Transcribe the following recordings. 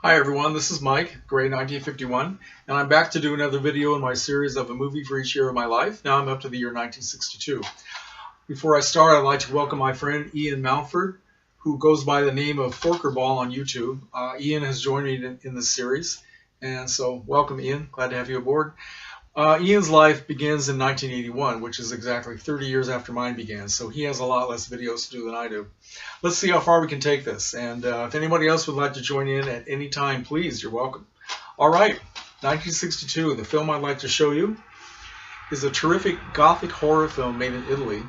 Hi everyone, this is Mike, Gray 1951, and I'm back to do another video in my series of a movie for each year of my life. Now I'm up to the year 1962. Before I start, I'd like to welcome my friend Ian Mountford, who goes by the name of Forkerball on YouTube. Ian has joined me in this series, and so welcome Ian, glad to have you aboard. Ian's life begins in 1981, which is exactly 30 years after mine began, so he has a lot less videos to do than I do. Let's see how far we can take this, and if anybody else would like to join in at any time, please, you're welcome. All right, 1962, the film I'd like to show you is a terrific gothic horror film made in Italy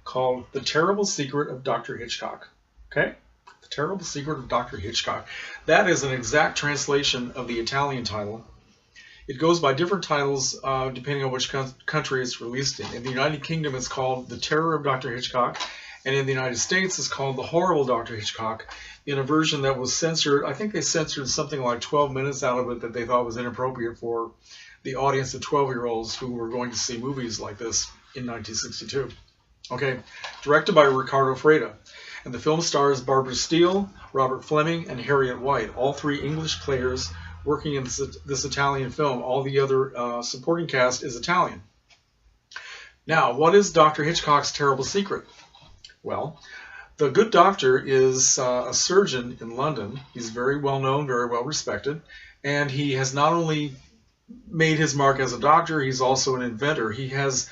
called The Terrible Secret of Dr. Hichcock. Okay? The Terrible Secret of Dr. Hichcock. That is an exact translation of the Italian title. It goes by different titles depending on which country it's released in. In the United Kingdom, it's called The Terror of Dr. Hitchcock, and in the United States, it's called The Horrible Dr. Hitchcock, in a version that was censored. I think they censored something like 12 minutes out of it that they thought was inappropriate for the audience of 12-year-olds who were going to see movies like this in 1962. Okay, directed by Riccardo Freda. And the film stars Barbara Steele, Robert Fleming, and Harriet White, all three English players working in this Italian film. All the other supporting cast is Italian. Now, what is Dr. Hitchcock's terrible secret? Well, the good doctor is a surgeon in London. He's very well known, very well respected, and he has not only made his mark as a doctor, he's also an inventor. He has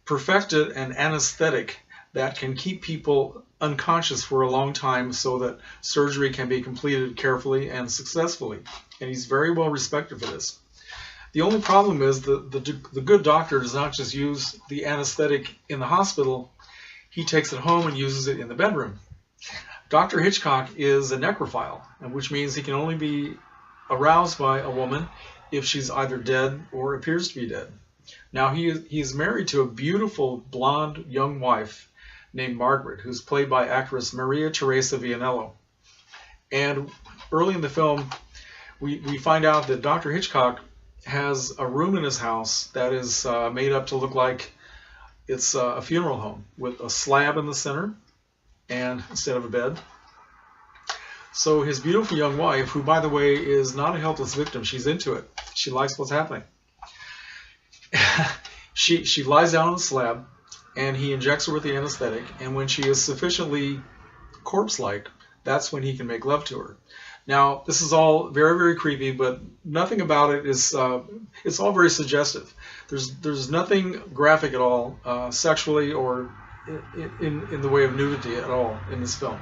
perfected an anesthetic that can keep people unconscious for a long time so that surgery can be completed carefully and successfully. And he's very well respected for this. The only problem is the good doctor does not just use the anesthetic in the hospital, he takes it home and uses it in the bedroom. Dr. Hitchcock is a necrophile, which means he can only be aroused by a woman if she's either dead or appears to be dead. Now he is married to a beautiful blonde young wife named Margaret, who's played by actress Maria Teresa Vianello. And early in the film, we find out that Dr. Hitchcock has a room in his house that is made up to look like it's a funeral home with a slab in the center and instead of a bed. So his beautiful young wife, who by the way is not a helpless victim, she's into it. She likes what's happening. she lies down on the slab and he injects her with the anesthetic, and when she is sufficiently corpse-like, that's when he can make love to her. Now, this is all very, very creepy, but nothing about it is, it's all very suggestive. There's nothing graphic at all, sexually or in the way of nudity at all in this film.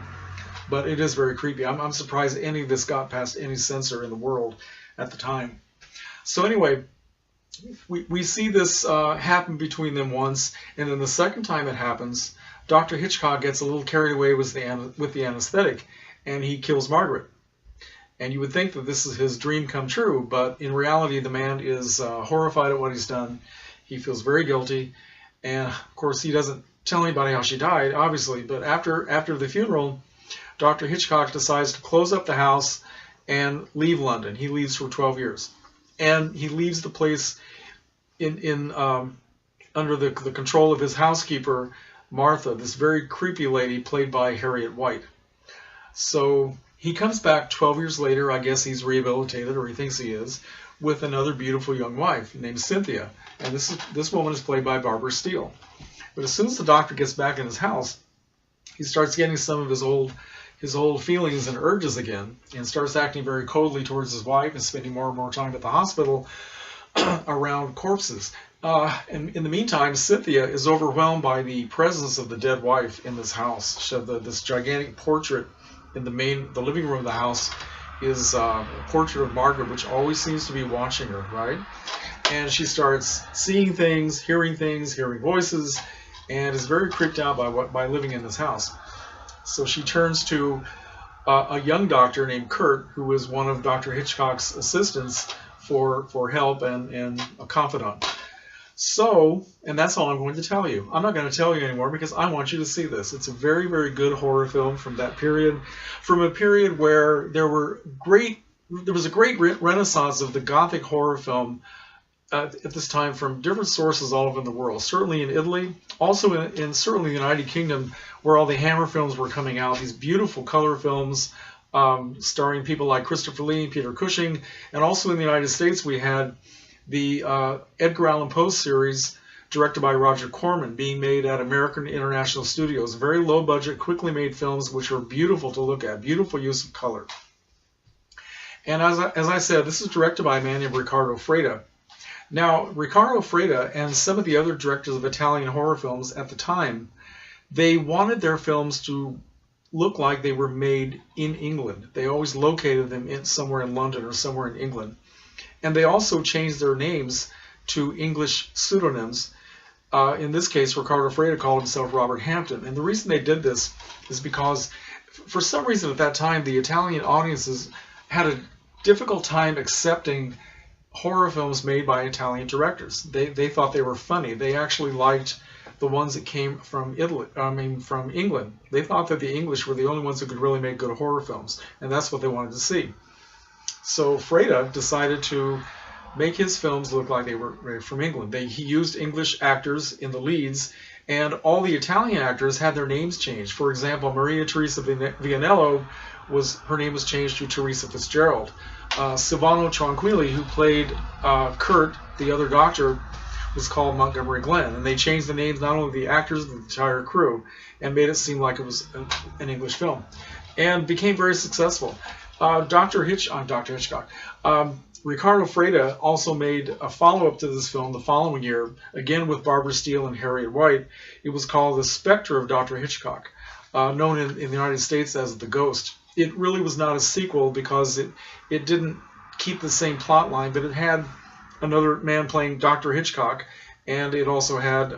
But it is very creepy. I'm surprised any of this got past any censor in the world at the time. So anyway, we see this happen between them once, and then the second time it happens, Dr. Hitchcock gets a little carried away with the anesthetic, and he kills Margaret. And you would think that this is his dream come true, but in reality the man is horrified at what he's done. He feels very guilty, and of course he doesn't tell anybody how she died, obviously, but after the funeral, Dr. Hitchcock decides to close up the house and leave London. He leaves for 12 years. And he leaves the place under the control of his housekeeper, Martha, this very creepy lady played by Harriet White. So he comes back 12 years later, I guess he's rehabilitated, or he thinks he is, with another beautiful young wife named Cynthia. And this woman is played by Barbara Steele. But as soon as the doctor gets back in his house, he starts getting some of his old feelings and urges again, and starts acting very coldly towards his wife and spending more and more time at the hospital around corpses. And in the meantime, Cynthia is overwhelmed by the presence of the dead wife in this house. This gigantic portrait in the living room of the house is a portrait of Margaret, which always seems to be watching her, right? And she starts seeing things, hearing voices, and is very creeped out by living in this house. So she turns to a young doctor named Kurt, who is one of Dr. Hitchcock's assistants, for help and a confidant. So, and that's all I'm going to tell you. I'm not going to tell you anymore because I want you to see this. It's a very, very good horror film from that period, from a period where there was a great renaissance of the Gothic horror film at this time from different sources all over the world. Certainly in Italy, also in certainly the United Kingdom, where all the Hammer films were coming out. These beautiful color films starring people like Christopher Lee, Peter Cushing, and also in the United States we had the Edgar Allan Poe series directed by Roger Corman being made at American International Studios. Very low budget, quickly made films which are beautiful to look at, beautiful use of color. And as I said, this is directed by a man named Riccardo Freda. Now, Riccardo Freda and some of the other directors of Italian horror films at the time, they wanted their films to look like they were made in England. They always located them somewhere in London or somewhere in England. And they also changed their names to English pseudonyms. In this case, Riccardo Freda called himself Robert Hampton. And the reason they did this is because, for some reason at that time, the Italian audiences had a difficult time accepting horror films made by Italian directors. They thought they were funny. They actually liked the ones that came from from England. They thought that the English were the only ones who could really make good horror films, and that's what they wanted to see. So Freda decided to make his films look like they were from England. He used English actors in the leads, and all the Italian actors had their names changed. For example, Maria Teresa Vianello, her name was changed to Teresa Fitzgerald. Silvano Tranquilli, who played Kurt, the other doctor, was called Montgomery Glenn. And they changed the names not only of the actors but the entire crew and made it seem like it was an English film. And became very successful. Dr. Hitchcock. Riccardo Freda also made a follow-up to this film the following year, again with Barbara Steele and Harriet White. It was called The Spectre of Dr. Hitchcock, known in the United States as The Ghost. It really was not a sequel because it didn't keep the same plot line, but it had another man playing Dr. Hitchcock, and it also had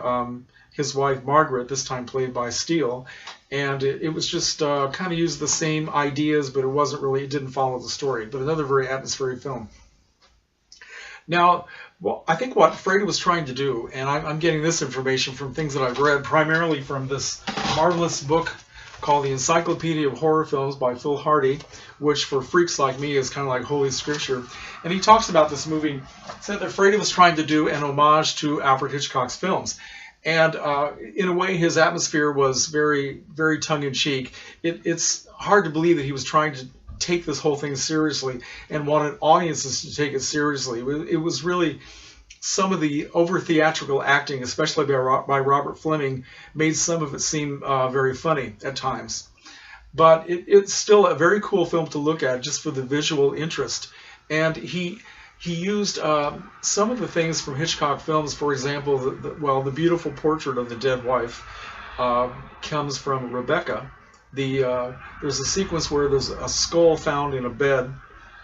his wife Margaret, this time played by Steele, and it was just kind of used the same ideas, but it didn't follow the story, but another very atmospheric film. Now, well, I think what Freda was trying to do, and I'm getting this information from things that I've read, primarily from this marvelous book called The Encyclopedia of Horror Films by Phil Hardy, which for freaks like me is kind of like Holy Scripture. And he talks about this movie, said that Freda was trying to do an homage to Alfred Hitchcock's films. And in a way, his atmosphere was very, very tongue-in-cheek. It's hard to believe that he was trying to take this whole thing seriously and wanted audiences to take it seriously. It was really some of the over-theatrical acting, especially by Robert Fleming, made some of it seem very funny at times. But it's still a very cool film to look at just for the visual interest. And he used some of the things from Hitchcock films. For example, the beautiful portrait of the dead wife comes from Rebecca. There's a sequence where there's a skull found in a bed.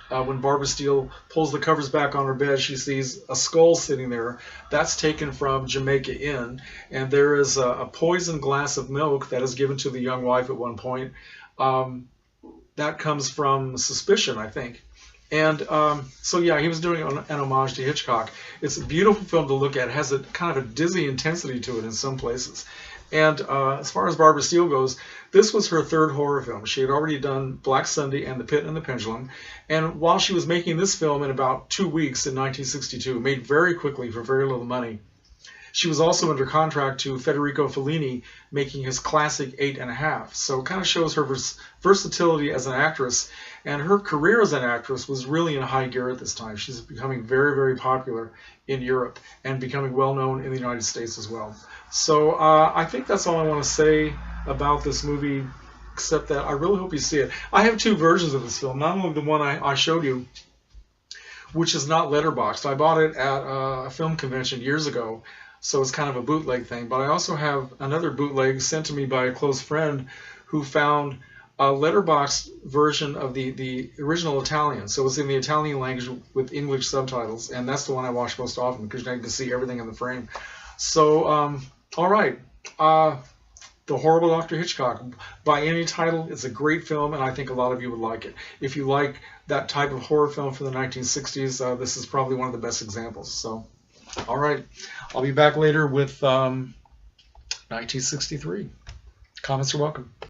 When Barbara Steele pulls the covers back on her bed, she sees a skull sitting there. That's taken from Jamaica Inn. And there is a poisoned glass of milk that is given to the young wife at one point. That comes from Suspicion, I think. And so, yeah, he was doing an homage to Hitchcock. It's a beautiful film to look at. It has a kind of a dizzy intensity to it in some places. And as far as Barbara Steele goes, this was her third horror film. She had already done Black Sunday and The Pit and the Pendulum. And while she was making this film in about 2 weeks in 1962, made very quickly for very little money, she was also under contract to Federico Fellini, making his classic 8 1/2. So it kind of shows her versatility as an actress. And her career as an actress was really in high gear at this time. She's becoming very, very popular in Europe and becoming well known in the United States as well. So I think that's all I want to say about this movie, except that I really hope you see it. I have two versions of this film, not only the one I showed you, which is not letterboxed. I bought it at a film convention years ago, so it's kind of a bootleg thing. But I also have another bootleg sent to me by a close friend who found a letterboxed version of the original Italian. So it's in the Italian language with English subtitles, and that's the one I watch most often because I can see everything in the frame. So, all right. The Horrible Dr. Hitchcock. By any title, it's a great film, and I think a lot of you would like it. If you like that type of horror film from the 1960s, this is probably one of the best examples. So, all right. I'll be back later with 1963. Comments are welcome.